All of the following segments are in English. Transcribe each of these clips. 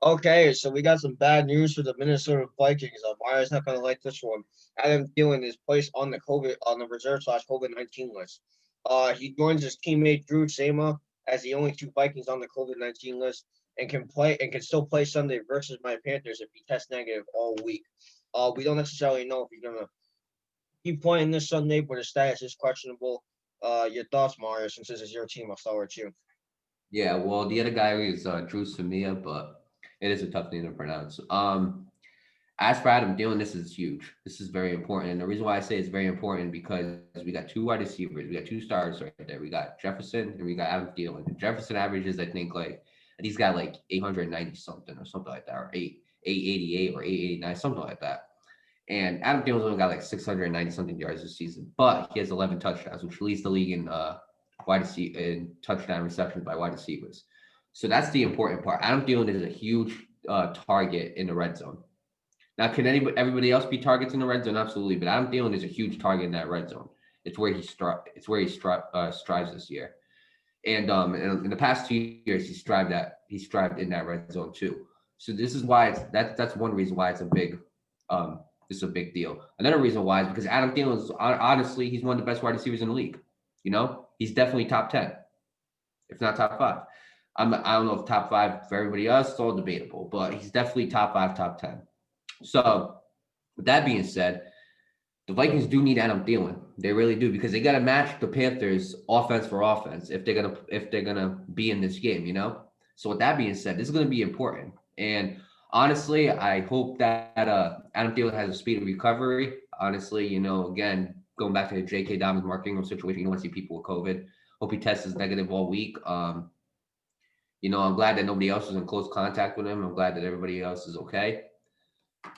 Okay, so we got some bad news for the Minnesota Vikings. Mario's not gonna like this one. Adam Thielen is placed on the reserve slash COVID-19 list. He joins his teammate Dru Samia as the only two Vikings on the COVID-19 list and can still play Sunday versus my Panthers if he tests negative all week. We don't necessarily know if he's gonna keep playing this Sunday, but his status is questionable. Your thoughts, Mario, since this is your team, I'll start with you. Yeah, well, the other guy is Dru Samia, but it is a tough name to pronounce. As for Adam Thielen, this is huge. This is very important. And the reason why I say it's very important because we got two wide receivers, we got two stars right there. We got Jefferson and we got Adam Thielen. And Jefferson averages, I think, and he's got like 890 something or something like that, or 888 or 889, something like that. And Adam Thielen's only got like 690 something yards this season, but he has 11 touchdowns, which leads the league in in touchdown receptions by wide receivers. So that's the important part. Adam Thielen is a huge target in the red zone. Now, can everybody else be targets in the red zone? Absolutely, but Adam Thielen is a huge target in that red zone. It's where he strives this year. And in the past 2 years, he strived in that red zone too. So this is why that's one reason why um it's a big deal. Another reason why is because Adam Thielen is honestly he's one of the best wide receivers in the league. He's definitely top 10, if not top five. I don't know if top five for everybody else, it's all debatable, but he's definitely top five, top 10. So with that being said, the Vikings do need Adam Thielen. They really do because they got to match the Panthers offense for offense if they're gonna be in this game. So with that being said, this is gonna be important. And honestly, I hope that Adam Thielen has a speedy recovery. Honestly, again, going back to the J.K. Dobbins, Mark Ingram situation, you don't want to see people with COVID. Hope he tests negative all week. I'm glad that nobody else was in close contact with him. I'm glad that everybody else is okay.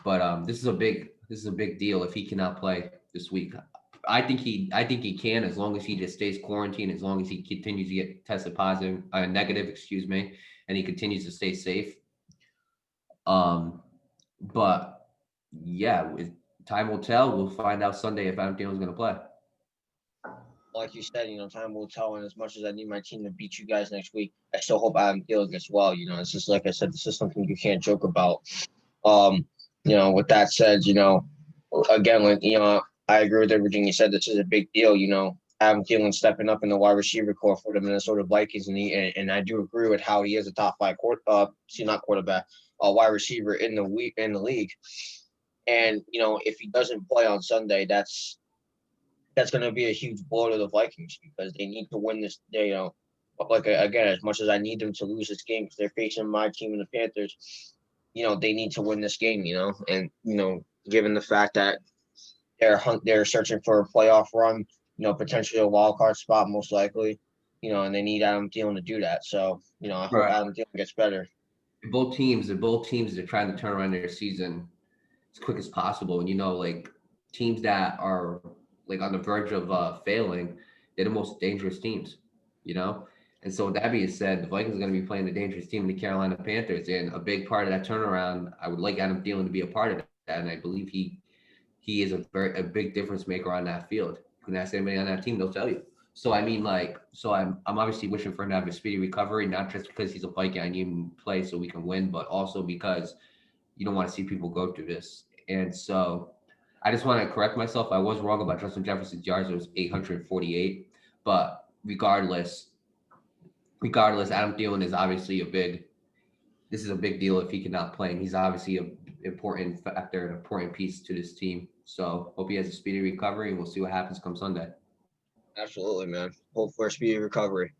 But this is a big deal if he cannot play this week. I think he can as long as he just stays quarantined, as long as he continues to get tested positive, negative, excuse me, and he continues to stay safe. Um, but yeah, time will tell. We'll find out Sunday if Adam Thielen's going to play. Like you said, time will tell. And as much as I need my team to beat you guys next week, I still hope Adam Thielen gets well. It's just like I said, this is something you can't joke about. Um, with that said, again, I agree with everything you said. This is a big deal. Adam Thielen stepping up in the wide receiver core for the Minnesota Vikings, and I do agree with how he is a top five not quarterback, wide receiver in the league. And if he doesn't play on Sunday, that's going to be a huge blow to the Vikings because they need to win this. Again, as much as I need them to lose this game because they're facing my team and the Panthers, they need to win this game. And given the fact that they're searching for a playoff run, potentially a wild card spot most likely, and they need Adam Thielen to do that. So I hope Right. Adam Thielen gets better. Both teams are trying to turn around their season as quick as possible. And like teams that are like on the verge of failing, they're the most dangerous teams. You know, and so with that being said, the Vikings are going to be playing a dangerous team in the Carolina Panthers, and a big part of that turnaround, I would like Adam Thielen to be a part of that, and I believe he is a big difference maker on that field. You can ask anybody on that team, they'll tell you. So I mean, I'm obviously wishing for him to have a speedy recovery, not just because he's a Viking, I need him to play so we can win, but also because you don't want to see people go through this. And so I just want to correct myself. I was wrong about Justin Jefferson's yards. It was 848. But regardless, Adam Thielen is obviously this is a big deal if he cannot play. And he's obviously an important factor, an important piece to this team. So hope he has a speedy recovery and we'll see what happens come Sunday. Absolutely, man. Hope for a speedy recovery.